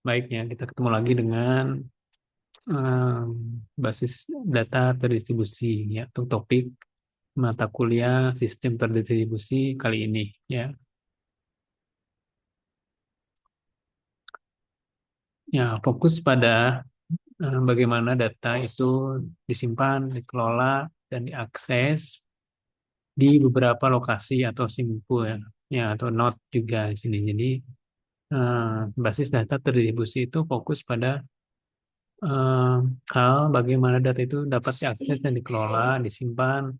Baiknya, kita ketemu lagi dengan em, basis data terdistribusi ya untuk topik mata kuliah sistem terdistribusi kali ini ya. Ya, fokus pada bagaimana data itu disimpan, dikelola dan diakses di beberapa lokasi atau simpul ya atau node juga di sini. Jadi basis data terdistribusi itu fokus pada eh, hal bagaimana data itu dapat diakses dan dikelola, disimpan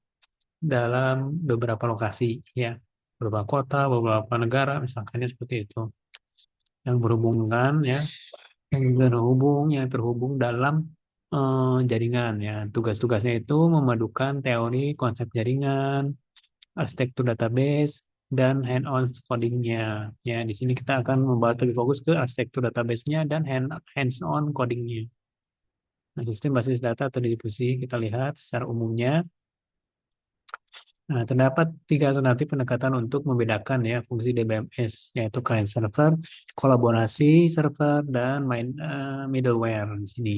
dalam beberapa lokasi, ya, beberapa kota, beberapa negara, misalkannya seperti itu, yang berhubungan, ya, yang terhubung dalam jaringan, ya. Tugas-tugasnya itu memadukan teori konsep jaringan, arsitektur database, dan hand-on codingnya. Ya, di sini kita akan membahas lebih fokus ke arsitektur database-nya dan hands-on codingnya. Nah, sistem basis data terdistribusi kita lihat secara umumnya. Nah, terdapat tiga alternatif pendekatan untuk membedakan ya fungsi DBMS, yaitu client server, kolaborasi server, dan middleware di sini.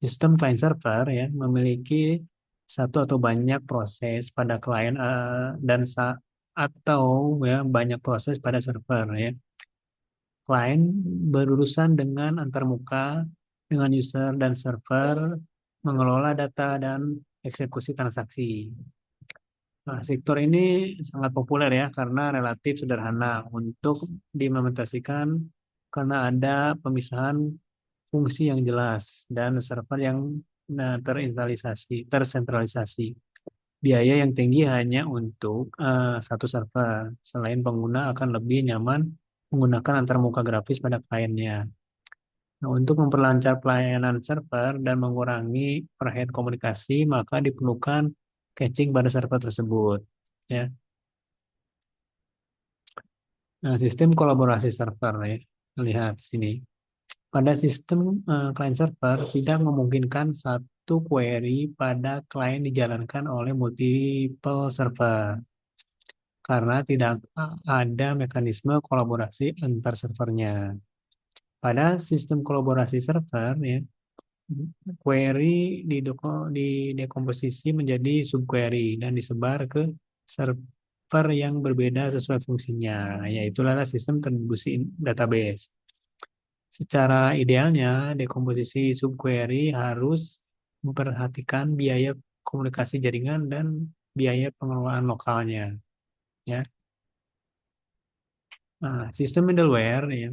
Sistem client server ya memiliki satu atau banyak proses pada klien atau ya banyak proses pada server ya. Klien berurusan dengan antarmuka dengan user dan server, mengelola data dan eksekusi transaksi. Nah, sektor ini sangat populer ya karena relatif sederhana untuk diimplementasikan karena ada pemisahan fungsi yang jelas dan server yang tersentralisasi. Biaya yang tinggi hanya untuk satu server. Selain pengguna akan lebih nyaman menggunakan antarmuka grafis pada kliennya. Nah, untuk memperlancar pelayanan server dan mengurangi overhead komunikasi, maka diperlukan caching pada server tersebut. Ya. Nah, sistem kolaborasi server ya. Lihat sini. Pada sistem client server tidak memungkinkan satu query pada klien dijalankan oleh multiple server karena tidak ada mekanisme kolaborasi antar servernya. Pada sistem kolaborasi server ya, query didekomposisi menjadi subquery dan disebar ke server yang berbeda sesuai fungsinya, yaitu adalah sistem terdistribusi database. Secara idealnya, dekomposisi subquery harus memperhatikan biaya komunikasi jaringan dan biaya pengelolaan lokalnya. Ya, nah, sistem middleware ya.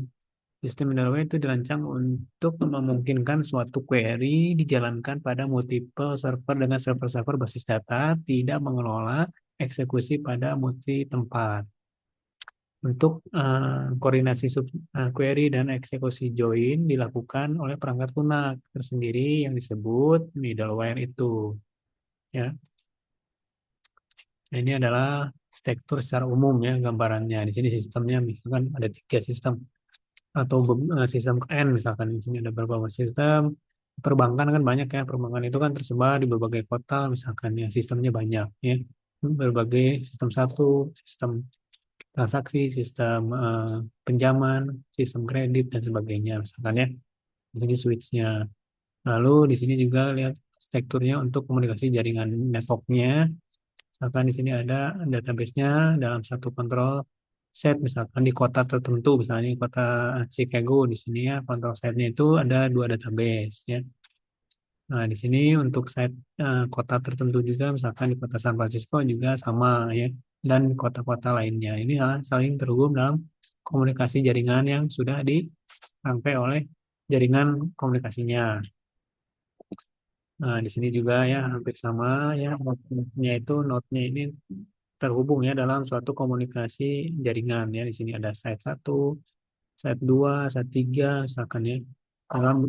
Sistem middleware itu dirancang untuk memungkinkan suatu query dijalankan pada multiple server dengan server-server basis data, tidak mengelola eksekusi pada multi tempat. Untuk koordinasi query dan eksekusi join dilakukan oleh perangkat lunak tersendiri yang disebut middleware itu. Ya, nah, ini adalah struktur secara umum ya gambarannya. Di sini sistemnya misalkan ada tiga sistem atau sistem N misalkan di sini ada beberapa sistem. Perbankan kan banyak ya, perbankan itu kan tersebar di berbagai kota misalkan ya, sistemnya banyak ya. Berbagai sistem satu, sistem transaksi, sistem pinjaman, sistem kredit dan sebagainya misalkan ya. Di sini switch-nya. Lalu di sini juga lihat strukturnya untuk komunikasi jaringan networknya. Misalkan di sini ada database-nya dalam satu kontrol set, misalkan di kota tertentu, misalnya di kota Chicago, di sini ya kontrol setnya itu ada dua database ya. Nah, di sini untuk set kota tertentu juga, misalkan di kota San Francisco juga sama ya, dan kota-kota lainnya. Ini saling terhubung dalam komunikasi jaringan yang sudah dirangkai oleh jaringan komunikasinya. Nah, di sini juga ya hampir sama ya, node-nya itu node-nya ini terhubung ya dalam suatu komunikasi jaringan ya. Di sini ada site satu, site 2, site 3 misalkan ya. Dalam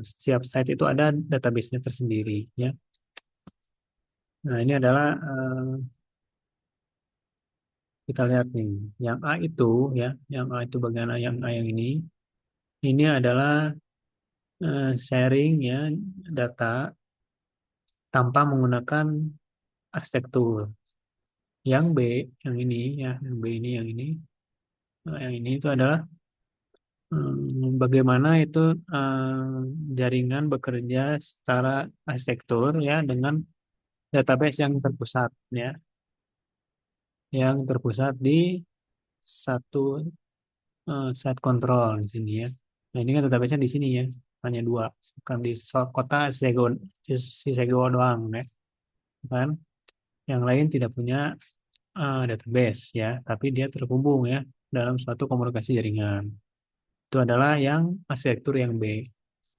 setiap site itu ada database-nya tersendiri ya. Nah, ini adalah kita lihat nih, yang A itu ya, yang A itu bagian A, yang A yang ini adalah sharing ya data tanpa menggunakan arsitektur. Yang B, yang ini ya, yang B ini, yang ini itu adalah Bagaimana itu jaringan bekerja secara arsitektur ya dengan database yang terpusat ya, yang terpusat di satu site control di sini ya. Nah ini kan database-nya di sini ya, hanya dua, bukan di kota Sisego doang ya, kan? Yang lain tidak punya database ya, tapi dia terhubung ya dalam suatu komunikasi jaringan. Itu adalah yang arsitektur yang B.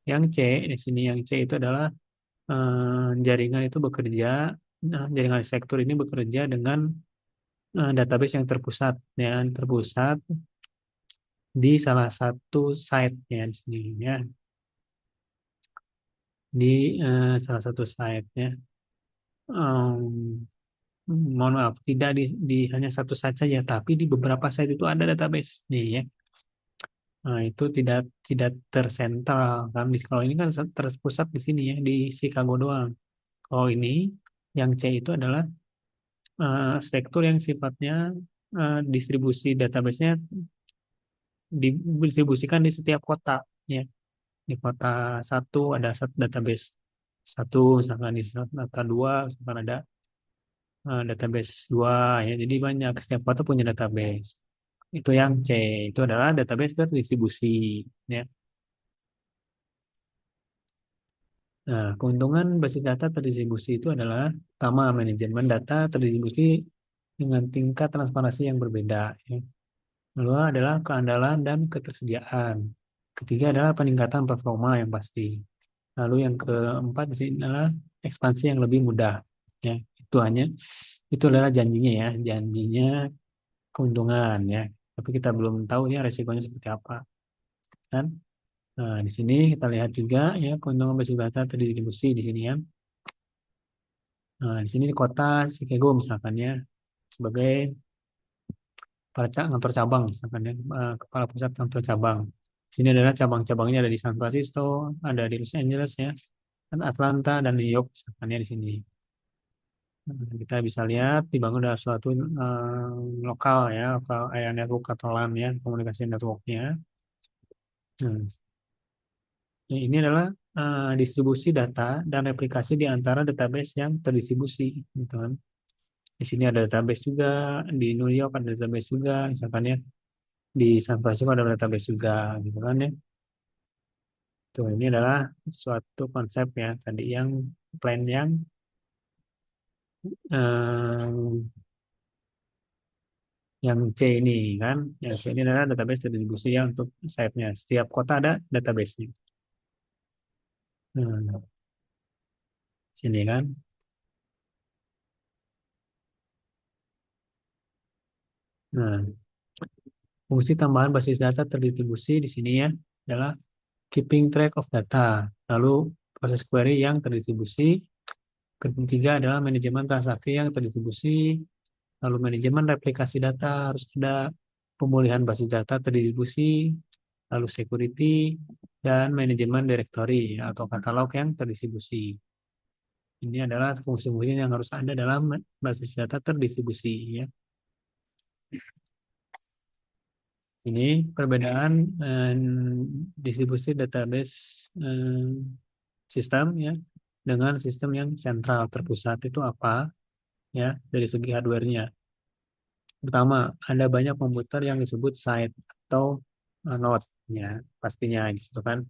Yang C di sini yang C itu adalah jaringan itu bekerja, jaringan arsitektur ini bekerja dengan database yang terpusat ya, terpusat di salah satu site ya di sini ya, di salah satu site ya. Em, Mohon maaf, tidak di hanya satu site saja, tapi di beberapa site itu ada database nih ya. Nah, itu tidak tersentral kan. Kalau ini kan terpusat di sini ya, di Chicago doang. Kalau ini yang C itu adalah sektor yang sifatnya distribusi database-nya didistribusikan di setiap kota ya. Di kota satu ada satu database satu, misalkan di kota dua, misalkan ada database dua ya. Jadi banyak, setiap kota punya database. Itu yang C, itu adalah database terdistribusi ya. Nah, keuntungan basis data terdistribusi itu adalah pertama, manajemen data terdistribusi dengan tingkat transparansi yang berbeda ya. Kedua adalah keandalan dan ketersediaan. Ketiga adalah peningkatan performa yang pasti. Lalu yang keempat di sini adalah ekspansi yang lebih mudah. Ya, itu adalah janjinya ya, janjinya keuntungan ya. Tapi kita belum tahu ya resikonya seperti apa kan. Nah, di sini kita lihat juga ya keuntungan basis data terdistribusi di sini ya. Nah, di sini di kota Chicago misalkan ya, sebagai kantor cabang misalkan ya, kepala pusat kantor cabang. Di sini adalah cabang-cabangnya ada di San Francisco, ada di Los Angeles ya, dan Atlanta dan New York misalkan ya di sini. Nah, kita bisa lihat dibangun dalam suatu lokal ya, lokal area network atau LAN ya, komunikasi networknya. Nah, ini adalah distribusi data dan replikasi di antara database yang terdistribusi, gitu kan. Di sini ada database juga, di New York ada database juga, misalkan ya, di San Francisco ada database juga, gitu kan ya. Tuh, ini adalah suatu konsep ya, tadi yang plan eh, yang C ini kan, yang C ini adalah database terdistribusi ya untuk site-nya. Setiap kota ada database-nya. Nah, sini kan. Nah, fungsi tambahan basis data terdistribusi di sini ya adalah keeping track of data. Lalu proses query yang terdistribusi. Ketiga adalah manajemen transaksi yang terdistribusi. Lalu manajemen replikasi data harus ada, pemulihan basis data terdistribusi, lalu security, dan manajemen directory atau katalog yang terdistribusi. Ini adalah fungsi-fungsi yang harus ada dalam basis data terdistribusi ya. Ini perbedaan distribusi database sistem ya dengan sistem yang sentral terpusat itu apa ya dari segi hardware-nya. Pertama, ada banyak komputer yang disebut site atau node ya, pastinya di situ kan.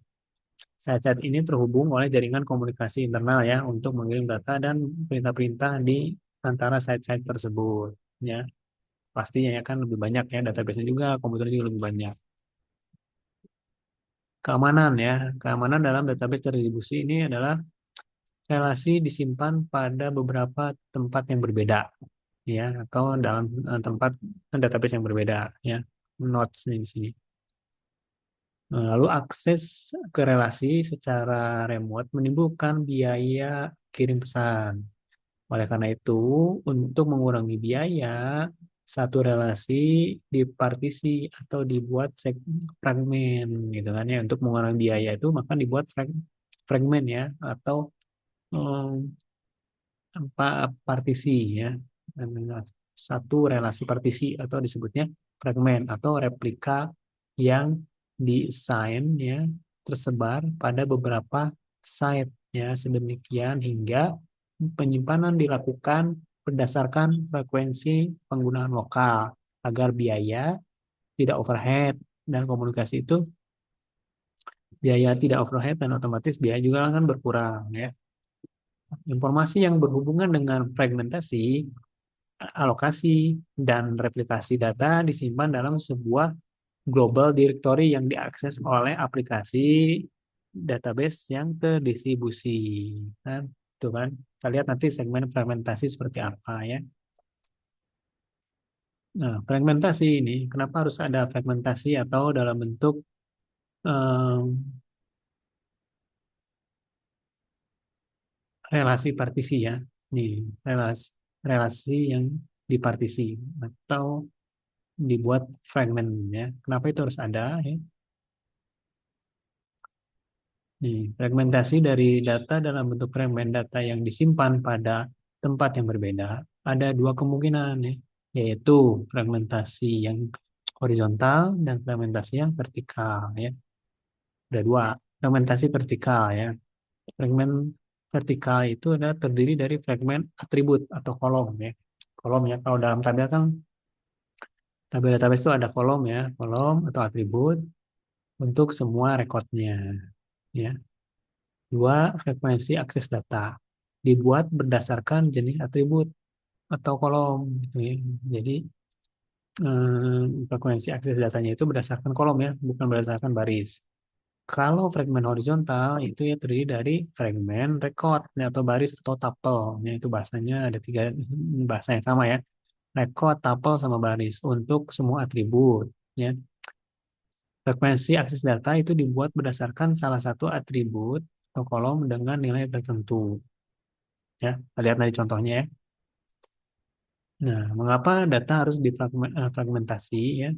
Site-site ini terhubung oleh jaringan komunikasi internal ya untuk mengirim data dan perintah-perintah di antara site-site tersebut ya. Pastinya ya kan lebih banyak ya database-nya juga, komputernya juga lebih banyak. Keamanan ya, keamanan dalam database terdistribusi ini adalah relasi disimpan pada beberapa tempat yang berbeda ya, atau dalam tempat database yang berbeda ya, nodes nih di sini. Lalu akses ke relasi secara remote menimbulkan biaya kirim pesan. Oleh karena itu, untuk mengurangi biaya, satu relasi dipartisi atau dibuat fragmen gitu kan ya. Untuk mengurangi biaya itu maka dibuat fragmen ya, atau partisi ya. Dan satu relasi partisi atau disebutnya fragmen atau replika yang diassign ya, tersebar pada beberapa site ya, sedemikian hingga penyimpanan dilakukan berdasarkan frekuensi penggunaan lokal agar biaya tidak overhead dan komunikasi itu biaya tidak overhead dan otomatis biaya juga akan berkurang ya. Informasi yang berhubungan dengan fragmentasi, alokasi, dan replikasi data disimpan dalam sebuah global directory yang diakses oleh aplikasi database yang terdistribusi. Kan? Tuh kan, kita lihat nanti segmen fragmentasi seperti apa ya. Nah, fragmentasi ini, kenapa harus ada fragmentasi atau dalam bentuk em, relasi partisi ya. Nih, relasi relasi yang dipartisi atau dibuat fragmen ya. Kenapa itu harus ada ya? Nih, fragmentasi dari data dalam bentuk fragmen data yang disimpan pada tempat yang berbeda ada dua kemungkinan ya, yaitu fragmentasi yang horizontal dan fragmentasi yang vertikal ya. Ada dua, fragmentasi vertikal ya. Fragmen vertikal itu adalah terdiri dari fragmen atribut atau kolom ya. Kolom ya, kalau dalam tabel kan tabel database itu ada kolom ya, kolom atau atribut untuk semua rekodnya ya. Dua, frekuensi akses data dibuat berdasarkan jenis atribut atau kolom gitu ya. Jadi frekuensi akses datanya itu berdasarkan kolom ya, bukan berdasarkan baris. Kalau fragmen horizontal itu ya terdiri dari fragmen record ya, atau baris atau tuple. Ya, itu bahasanya ada tiga bahasa yang sama ya. Record, tuple, sama baris untuk semua atribut. Ya. Frekuensi akses data itu dibuat berdasarkan salah satu atribut atau kolom dengan nilai tertentu. Ya, kita lihat dari contohnya ya. Nah, mengapa data harus difragmentasi ya?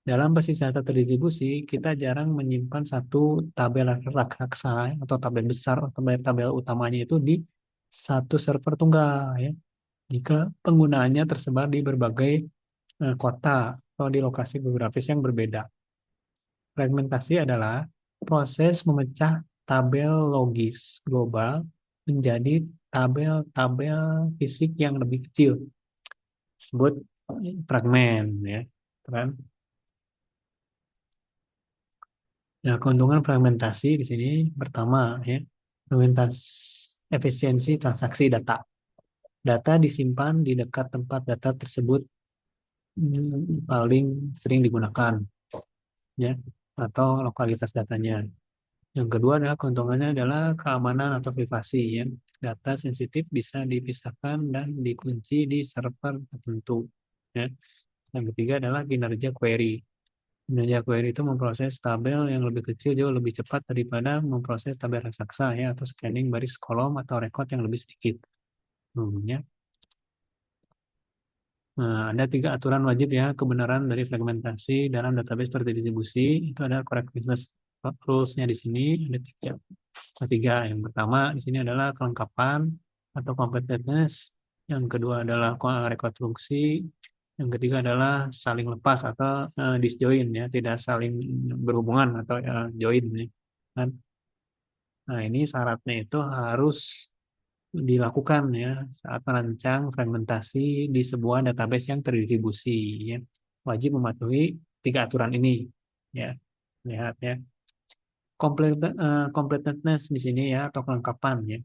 Dalam basis data terdistribusi, kita jarang menyimpan satu tabel raksasa atau tabel besar atau tabel utamanya itu di satu server tunggal ya. Jika penggunaannya tersebar di berbagai kota atau di lokasi geografis yang berbeda. Fragmentasi adalah proses memecah tabel logis global menjadi tabel-tabel fisik yang lebih kecil. Disebut fragmen ya. Kan? Nah, keuntungan fragmentasi di sini pertama ya, fragmentasi efisiensi transaksi data. Data disimpan di dekat tempat data tersebut paling sering digunakan ya, atau lokalitas datanya. Yang kedua adalah keuntungannya adalah keamanan atau privasi ya. Data sensitif bisa dipisahkan dan dikunci di server tertentu ya. Yang ketiga adalah kinerja query. Kinerja query itu memproses tabel yang lebih kecil jauh lebih cepat daripada memproses tabel raksasa ya, atau scanning baris kolom atau record yang lebih sedikit. Ya. Nah, ada tiga aturan wajib ya kebenaran dari fragmentasi dalam database terdistribusi. Itu ada correctness rules-nya di sini ada tiga. Ketiga, yang pertama di sini adalah kelengkapan atau completeness. Yang kedua adalah rekonstruksi. Yang ketiga adalah saling lepas atau disjoin ya, tidak saling berhubungan atau join ya. Kan? Nah, ini syaratnya itu harus dilakukan ya saat merancang fragmentasi di sebuah database yang terdistribusi ya. Wajib mematuhi tiga aturan ini ya. Lihat ya. Completeness di sini ya atau kelengkapan ya.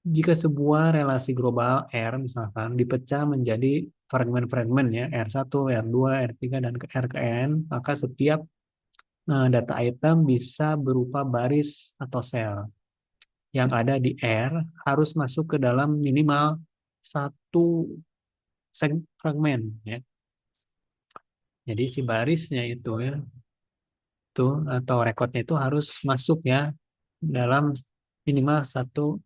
Jika sebuah relasi global R misalkan dipecah menjadi fragmen-fragmen ya R1, R2, R3 dan ke R ke N, maka setiap data item bisa berupa baris atau sel yang ada di R harus masuk ke dalam minimal satu fragmen ya. Jadi si barisnya itu ya itu atau rekodnya itu harus masuk ya dalam minimal satu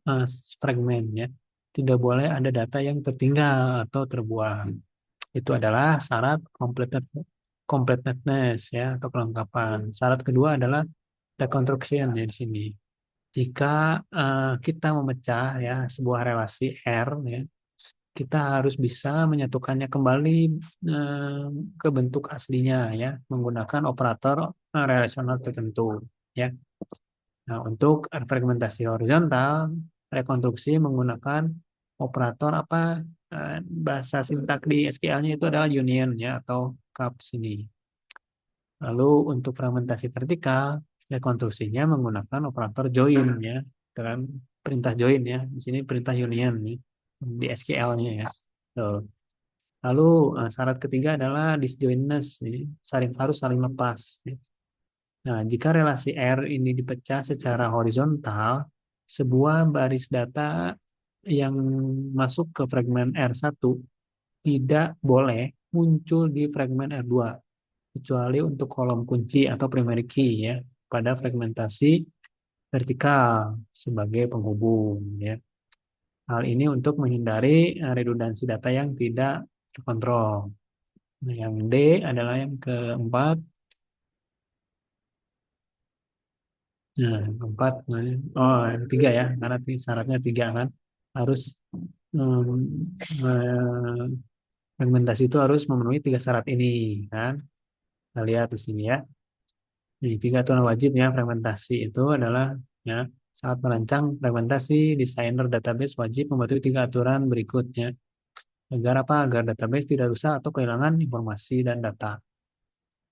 fragmen ya. Tidak boleh ada data yang tertinggal atau terbuang. Itu adalah syarat completeness ya atau kelengkapan. Syarat kedua adalah reconstruction ya di sini. Jika kita memecah ya sebuah relasi R ya kita harus bisa menyatukannya kembali eh, ke bentuk aslinya ya menggunakan operator relasional tertentu ya. Nah, untuk fragmentasi horizontal, rekonstruksi menggunakan operator apa bahasa sintak di SQL-nya itu adalah union ya atau CAPS ini. Lalu untuk fragmentasi vertikal, rekonstruksinya menggunakan operator join ya, dengan perintah join ya. Di sini perintah union nih di SQL-nya ya. Tuh. Lalu syarat ketiga adalah disjointness, nih. Harus saling lepas. Ya. Nah, jika relasi R ini dipecah secara horizontal, sebuah baris data yang masuk ke fragmen R1 tidak boleh muncul di fragmen R2, kecuali untuk kolom kunci atau primary key ya, pada fragmentasi vertikal sebagai penghubung ya. Hal ini untuk menghindari redundansi data yang tidak terkontrol. Nah, yang D adalah yang keempat. Nah, keempat, oh yang tiga ya, karena syaratnya tiga kan, harus mm, fragmentasi itu harus memenuhi tiga syarat ini kan. Kita lihat di sini ya. Nih, tiga aturan wajib ya fragmentasi itu adalah ya saat merancang fragmentasi, desainer database wajib mematuhi tiga aturan berikutnya agar apa? Agar database tidak rusak atau kehilangan informasi dan data.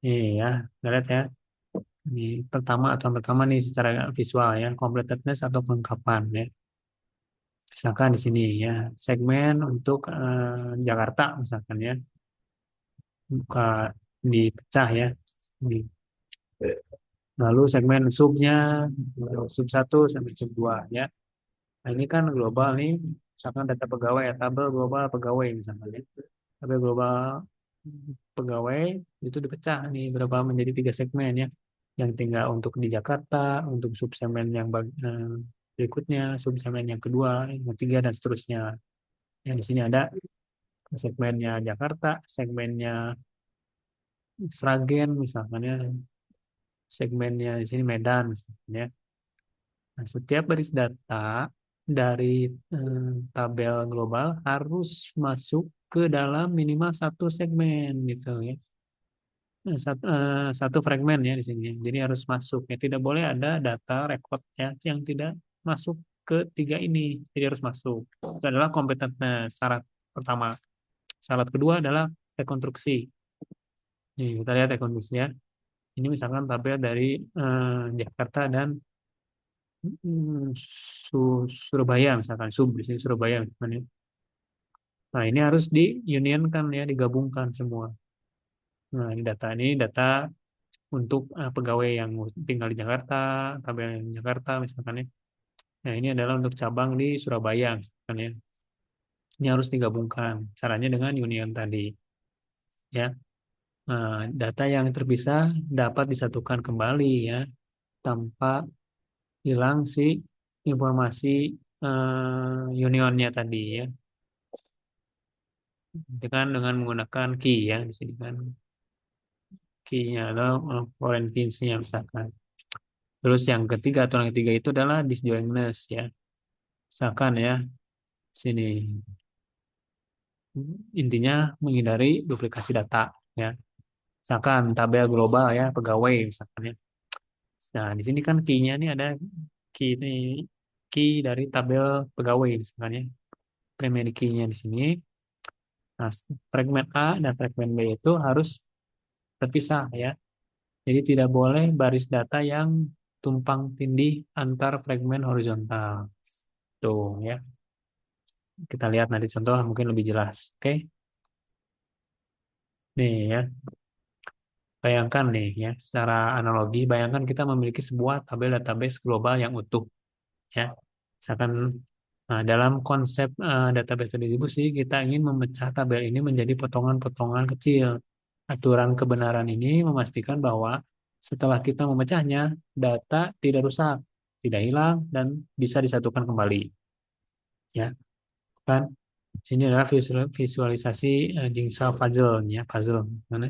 Nih ya, kita lihat ya. Ini pertama aturan pertama nih secara visual ya, completeness atau kelengkapan ya. Misalkan di sini ya, segmen untuk Jakarta misalkan ya, buka dipecah ya. Di- Lalu segmen subnya, sub satu sampai sub 2 ya. Nah ini kan global nih, misalkan data pegawai ya, tabel global pegawai misalkan ya. Tabel global pegawai itu dipecah nih berapa menjadi tiga segmen ya. Yang tinggal untuk di Jakarta, untuk subsegmen yang berikutnya, subsegmen yang kedua, yang ketiga dan seterusnya. Yang di sini ada segmennya Jakarta, segmennya Sragen misalkan ya, segmennya di sini Medan misalkan ya. Nah, setiap baris data dari tabel global harus masuk ke dalam minimal satu segmen gitu ya. Satu fragmen ya di sini. Jadi harus masuk ya. Tidak boleh ada data record ya yang tidak masuk ke tiga ini. Jadi harus masuk. Itu adalah completeness syarat pertama. Syarat kedua adalah rekonstruksi. Nih, kita lihat rekonstruksi ya. Ini misalkan tabel dari Jakarta dan Surabaya misalkan sub di sini Surabaya misalkan ya. Nah ini harus diunionkan ya digabungkan semua. Nah ini data untuk pegawai yang tinggal di Jakarta, tabel yang di Jakarta misalkan ya. Nah ini adalah untuk cabang di Surabaya misalkan ya. Ini harus digabungkan. Caranya dengan union tadi ya. Nah, data yang terpisah dapat disatukan kembali ya tanpa hilang si informasi unionnya tadi ya. Dengan menggunakan key ya di sini kan key-nya atau foreign keys-nya misalkan. Terus yang ketiga aturan ketiga itu adalah disjointness ya. Misalkan ya sini intinya menghindari duplikasi data ya. Misalkan tabel global ya pegawai misalkan ya. Nah di sini kan key-nya ini ada key ini key dari tabel pegawai misalkan ya. Primary key-nya di sini. Nah, fragmen A dan fragmen B itu harus terpisah ya. Jadi tidak boleh baris data yang tumpang tindih antar fragmen horizontal. Tuh ya. Kita lihat nanti contoh mungkin lebih jelas. Oke. Nih ya. Bayangkan nih ya, secara analogi, bayangkan kita memiliki sebuah tabel database global yang utuh ya. Misalkan dalam konsep database terdistribusi, kita ingin memecah tabel ini menjadi potongan-potongan kecil. Aturan kebenaran ini memastikan bahwa setelah kita memecahnya, data tidak rusak, tidak hilang, dan bisa disatukan kembali. Ya, kan? Sini adalah visualisasi jigsaw puzzle, ya, puzzle. Mana?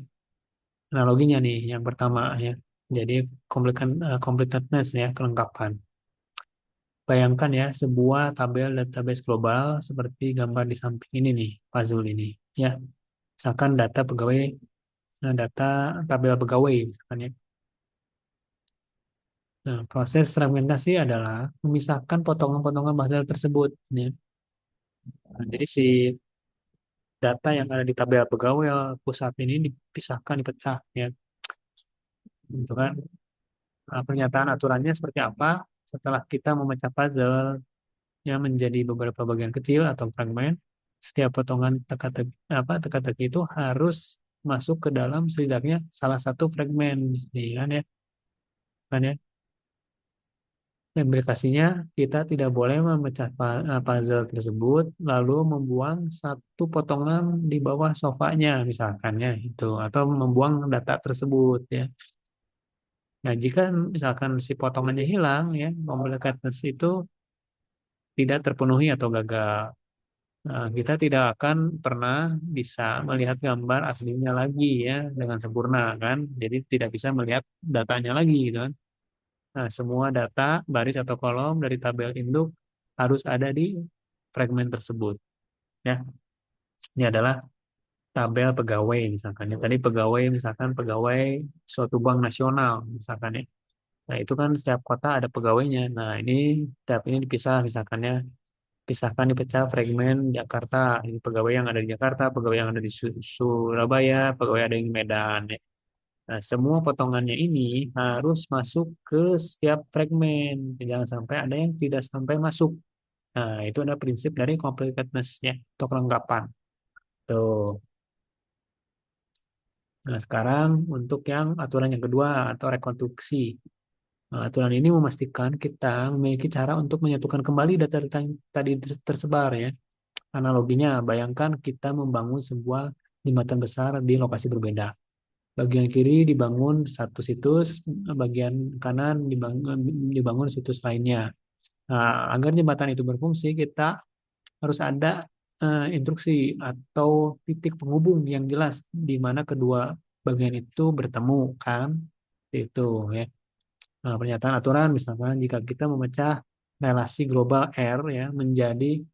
Analoginya nih, yang pertama ya. Jadi completeness ya, kelengkapan. Bayangkan ya, sebuah tabel database global seperti gambar di samping ini nih, puzzle ini. Ya, misalkan data pegawai, data tabel pegawai, misalkan ya. Nah, proses fragmentasi adalah memisahkan potongan-potongan bahasa tersebut. Ya. Nah, jadi si data yang ada di tabel pegawai pusat ini dipisahkan, dipecah, ya, gitu kan. Nah, pernyataan aturannya seperti apa? Setelah kita memecah puzzle yang menjadi beberapa bagian kecil atau fragmen, setiap potongan teka-teki itu harus masuk ke dalam setidaknya salah satu fragmen, ini kan ya, kan ya. Implikasinya kita tidak boleh memecah puzzle tersebut lalu membuang satu potongan di bawah sofanya misalkan ya itu atau membuang data tersebut ya. Nah, jika misalkan si potongannya hilang ya, completeness itu tidak terpenuhi atau gagal. Nah, kita tidak akan pernah bisa melihat gambar aslinya lagi ya dengan sempurna kan. Jadi tidak bisa melihat datanya lagi gitu kan. Nah, semua data baris atau kolom dari tabel induk harus ada di fragmen tersebut ya. Ini adalah tabel pegawai misalkan ya. Tadi pegawai misalkan pegawai suatu bank nasional misalkan ya. Nah, itu kan setiap kota ada pegawainya. Nah, ini setiap ini dipisah misalkan ya. Pisahkan dipecah fragmen Jakarta. Ini pegawai yang ada di Jakarta, pegawai yang ada di Surabaya, pegawai yang ada di Medan. Ya. Nah, semua potongannya ini harus masuk ke setiap fragmen. Jangan sampai ada yang tidak sampai masuk. Nah, itu ada prinsip dari completeness ya, atau kelengkapan. Tuh. Nah, sekarang untuk yang aturan yang kedua atau rekonstruksi. Nah, aturan ini memastikan kita memiliki cara untuk menyatukan kembali data-data yang tadi tersebar ya. Analoginya, bayangkan kita membangun sebuah jembatan besar di lokasi berbeda. Bagian kiri dibangun satu situs, bagian kanan dibangun situs lainnya. Nah, agar jembatan itu berfungsi, kita harus ada instruksi atau titik penghubung yang jelas di mana kedua bagian itu bertemu, kan? Itu ya. Nah, pernyataan aturan misalkan jika kita memecah relasi global R ya menjadi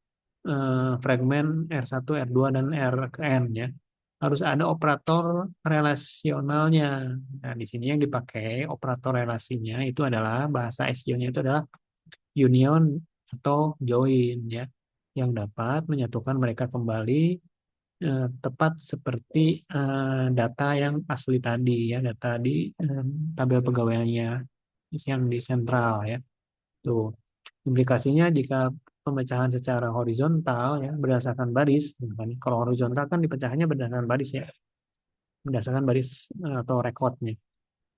fragmen R1, R2, dan R ke N ya. Harus ada operator relasionalnya. Nah, di sini yang dipakai operator relasinya itu adalah bahasa SQL-nya itu adalah union atau join ya, yang dapat menyatukan mereka kembali tepat seperti data yang asli tadi ya, data di tabel pegawaiannya yang di sentral ya. Tuh. Implikasinya jika pemecahan secara horizontal ya berdasarkan baris, misalkan kalau horizontal kan dipecahannya berdasarkan baris ya, berdasarkan baris atau rekodnya.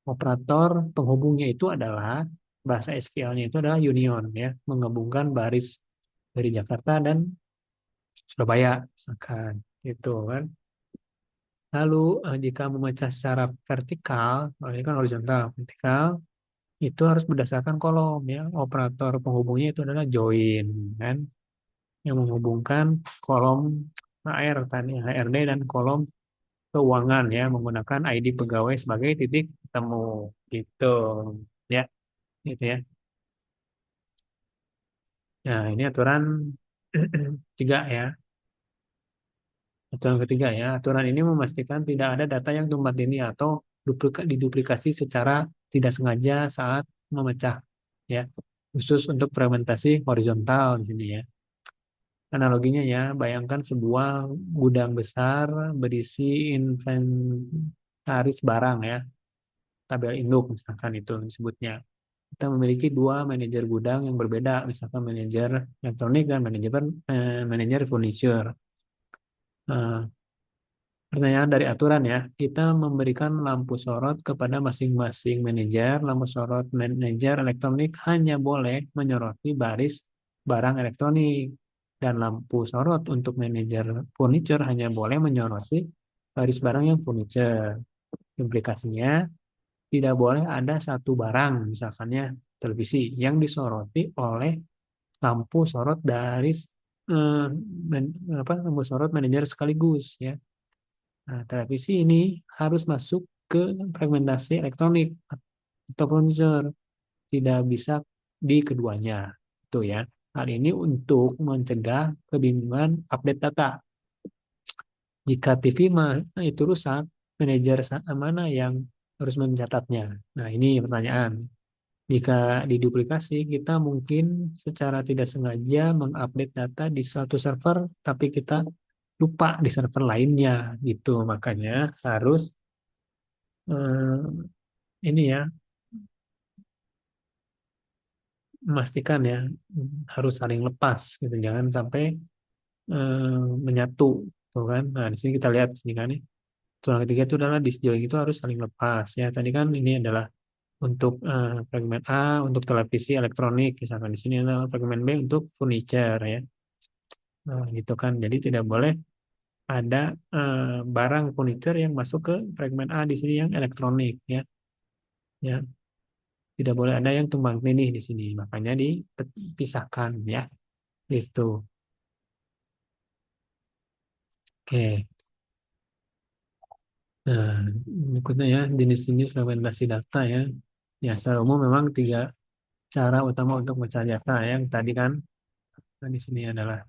Operator penghubungnya itu adalah bahasa SQL-nya itu adalah union ya, menggabungkan baris dari Jakarta dan Surabaya, misalkan itu kan. Lalu jika memecah secara vertikal, ini kan horizontal, vertikal itu harus berdasarkan kolom ya. Operator penghubungnya itu adalah join kan, yang menghubungkan kolom HR tadi HRD dan kolom keuangan ya menggunakan ID pegawai sebagai titik temu gitu ya, gitu ya. Nah, ini aturan tiga ya. Aturan ketiga ya. Aturan ini memastikan tidak ada data yang tumpang tindih atau diduplikasi secara tidak sengaja saat memecah ya. Khusus untuk fragmentasi horizontal di sini ya. Analoginya ya, bayangkan sebuah gudang besar berisi inventaris barang ya, tabel induk misalkan itu disebutnya. Kita memiliki dua manajer gudang yang berbeda, misalkan manajer elektronik dan manajer furniture. Nah, pertanyaan dari aturan ya, kita memberikan lampu sorot kepada masing-masing manajer. Lampu sorot manajer elektronik hanya boleh menyoroti baris barang elektronik. Dan lampu sorot untuk manajer furniture hanya boleh menyoroti baris barang yang furniture. Implikasinya, tidak boleh ada satu barang, misalkannya televisi, yang disoroti oleh lampu sorot dari eh, lampu sorot manajer sekaligus ya. Nah, televisi ini harus masuk ke fragmentasi elektronik atau furniture, tidak bisa di keduanya. Itu ya. Hal ini untuk mencegah kebingungan update data. Jika TV itu rusak, manajer mana yang harus mencatatnya? Nah, ini pertanyaan. Jika diduplikasi, kita mungkin secara tidak sengaja mengupdate data di suatu server, tapi kita lupa di server lainnya, gitu. Makanya harus ini ya, memastikan ya, harus saling lepas, gitu. Jangan sampai menyatu, tuh kan? Nah, di sini kita lihat di sini kan ya. Tulang ketiga itu adalah disk joint itu harus saling lepas ya. Tadi kan ini adalah untuk fragmen A untuk televisi elektronik, misalkan di sini adalah fragmen B untuk furniture ya. Nah, gitu kan. Jadi tidak boleh ada barang furniture yang masuk ke fragmen A di sini yang elektronik ya. Ya, tidak boleh ada yang tumbang tindih di sini. Makanya dipisahkan ya. Itu. Oke. Nah, berikutnya ya jenis-jenis fragmentasi data ya. Ya, secara umum memang tiga cara utama untuk mencari data ya. Yang tadi kan di sini adalah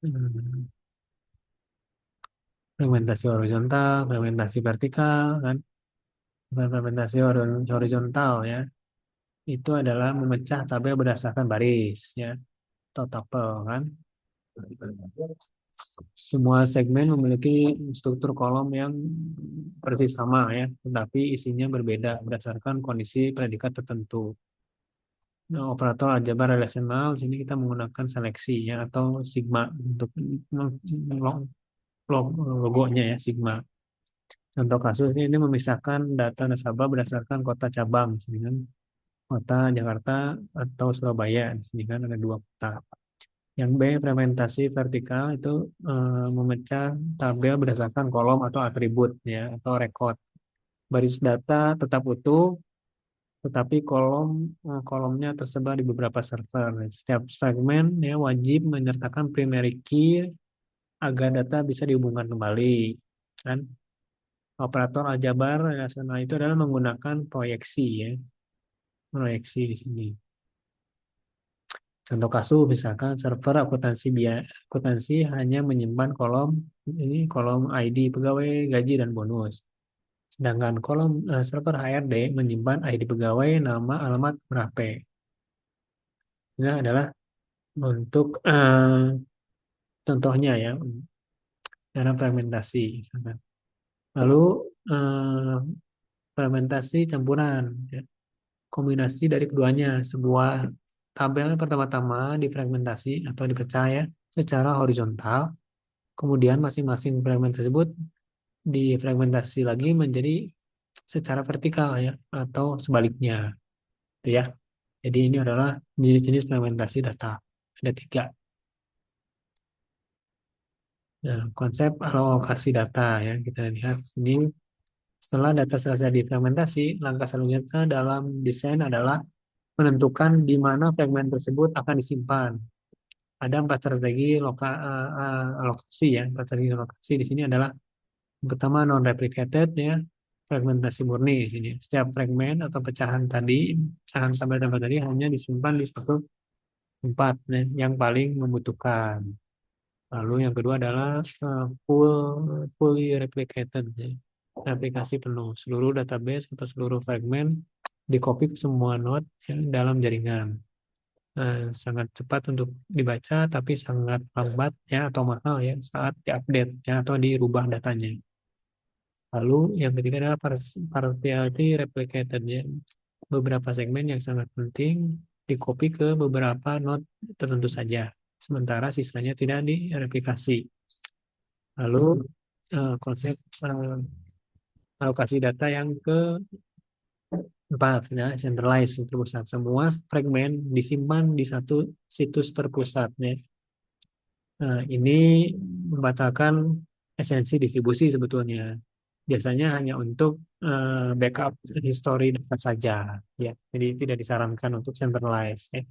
hmm, fragmentasi horizontal, fragmentasi vertikal kan. Fragmentasi horizontal ya. Itu adalah memecah tabel berdasarkan baris ya, atau tupel kan. Semua segmen memiliki struktur kolom yang persis sama ya, tetapi isinya berbeda berdasarkan kondisi predikat tertentu. Nah, operator aljabar relasional sini kita menggunakan seleksi ya atau sigma untuk logonya ya sigma. Contoh kasusnya ini memisahkan data nasabah berdasarkan kota cabang, dengan kota Jakarta atau Surabaya. Di sini kan ada dua kota. Yang B, fragmentasi vertikal itu memecah tabel berdasarkan kolom atau atribut ya atau record. Baris data tetap utuh, tetapi kolomnya tersebar di beberapa server. Setiap segmen ya wajib menyertakan primary key agar data bisa dihubungkan kembali. Kan? Operator aljabar relasional itu adalah menggunakan proyeksi ya, proyeksi di sini. Contoh kasus misalkan server akuntansi hanya menyimpan kolom ini kolom ID pegawai, gaji dan bonus. Sedangkan kolom server HRD menyimpan ID pegawai, nama, alamat, berapa. Ini adalah untuk contohnya ya dalam fragmentasi. Misalkan. Lalu eh, fragmentasi campuran, ya. Kombinasi dari keduanya. Sebuah tabel pertama-tama difragmentasi atau dipecah ya secara horizontal. Kemudian masing-masing fragmen tersebut difragmentasi lagi menjadi secara vertikal ya atau sebaliknya. Gitu ya. Jadi ini adalah jenis-jenis fragmentasi data. Ada tiga. Nah, konsep alokasi data ya kita lihat ini. Setelah data selesai difragmentasi, langkah selanjutnya dalam desain adalah menentukan di mana fragmen tersebut akan disimpan. Ada empat strategi alokasi ya. Empat strategi alokasi di sini adalah yang pertama non-replicated ya, fragmentasi murni di sini. Setiap fragmen atau pecahan tadi, pecahan tabel-tabel tadi hanya disimpan di satu tempat ya, yang paling membutuhkan. Lalu yang kedua adalah fully replicated ya. Aplikasi penuh. Seluruh database atau seluruh fragmen di-copy ke semua node yang dalam jaringan. Sangat cepat untuk dibaca tapi sangat lambat ya atau mahal ya saat diupdate ya atau dirubah datanya. Lalu yang ketiga adalah partiality replicated ya. Beberapa segmen yang sangat penting di-copy ke beberapa node tertentu saja. Sementara sisanya tidak direplikasi. Lalu konsep alokasi data yang keempat ya, centralized terpusat. Semua fragmen disimpan di satu situs terpusat ya. Ini membatalkan esensi distribusi sebetulnya. Biasanya hanya untuk backup history data saja ya. Jadi tidak disarankan untuk centralized ya.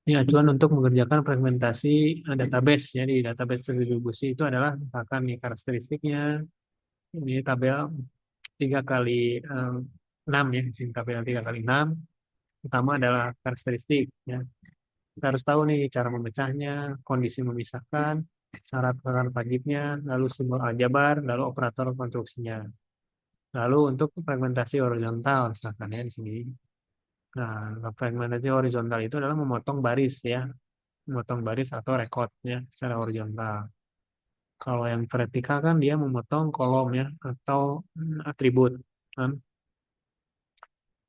Ini acuan untuk mengerjakan fragmentasi database ya di database terdistribusi itu adalah misalkan nih karakteristiknya ini tabel 3 kali 6 ya, disingkapi nanti 3 kali 6. Pertama adalah karakteristik ya. Kita harus tahu nih cara memecahnya, kondisi memisahkan, syarat-syarat wajibnya, lalu simbol aljabar, lalu operator konstruksinya. Lalu untuk fragmentasi horizontal misalkan ya di sini. Nah, fragmentasi horizontal itu adalah memotong baris ya, memotong baris atau rekod ya secara horizontal. Kalau yang vertikal kan dia memotong kolom ya atau atribut kan.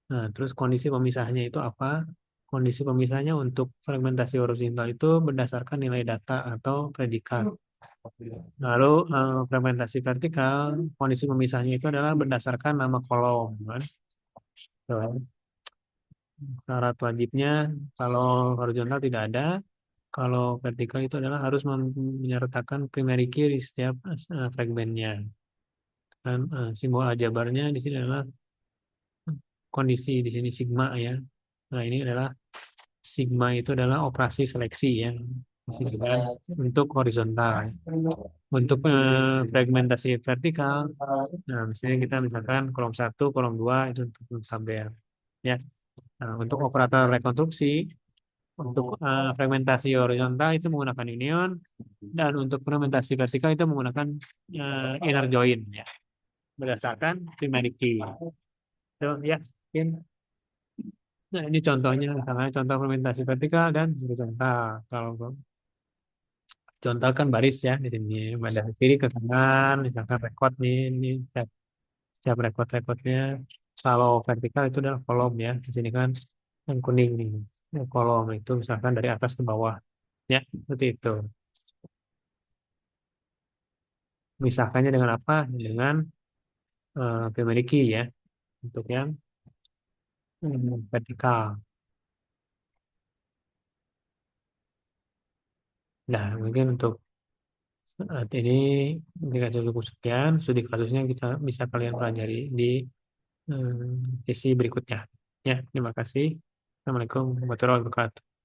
Nah, terus kondisi pemisahnya itu apa? Kondisi pemisahnya untuk fragmentasi horizontal itu berdasarkan nilai data atau predikat. Lalu fragmentasi vertikal, kondisi pemisahnya itu adalah berdasarkan nama kolom kan. Tuh. Syarat wajibnya kalau horizontal tidak ada, kalau vertikal itu adalah harus menyertakan primary key di setiap fragmennya. Dan simbol aljabarnya di sini adalah kondisi di sini sigma ya. Nah, ini adalah sigma itu adalah operasi seleksi ya. Sigma untuk horizontal. Untuk fragmentasi vertikal, nah misalnya kita misalkan kolom satu, kolom 2 itu untuk tabel ya. Nah, untuk operator rekonstruksi, untuk fragmentasi horizontal itu menggunakan union dan untuk fragmentasi vertikal itu menggunakan inner join ya berdasarkan primary key. So, ya, mungkin. Nah, ini contohnya, misalnya contoh fermentasi vertikal dan horizontal. Kalau horizontal kan baris ya di sini, dari kiri ke kanan, misalkan record nih, ini setiap record-recordnya. Kalau vertikal itu adalah kolom ya, di sini kan yang kuning nih, kolom itu misalkan dari atas ke bawah, ya seperti itu. Misahkannya dengan apa? Dengan primary key ya, untuk yang vertikal. Nah, mungkin untuk saat ini jika cukup sekian, studi kasusnya bisa bisa kalian pelajari di sesi berikutnya. Ya, terima kasih. Assalamualaikum warahmatullahi wabarakatuh.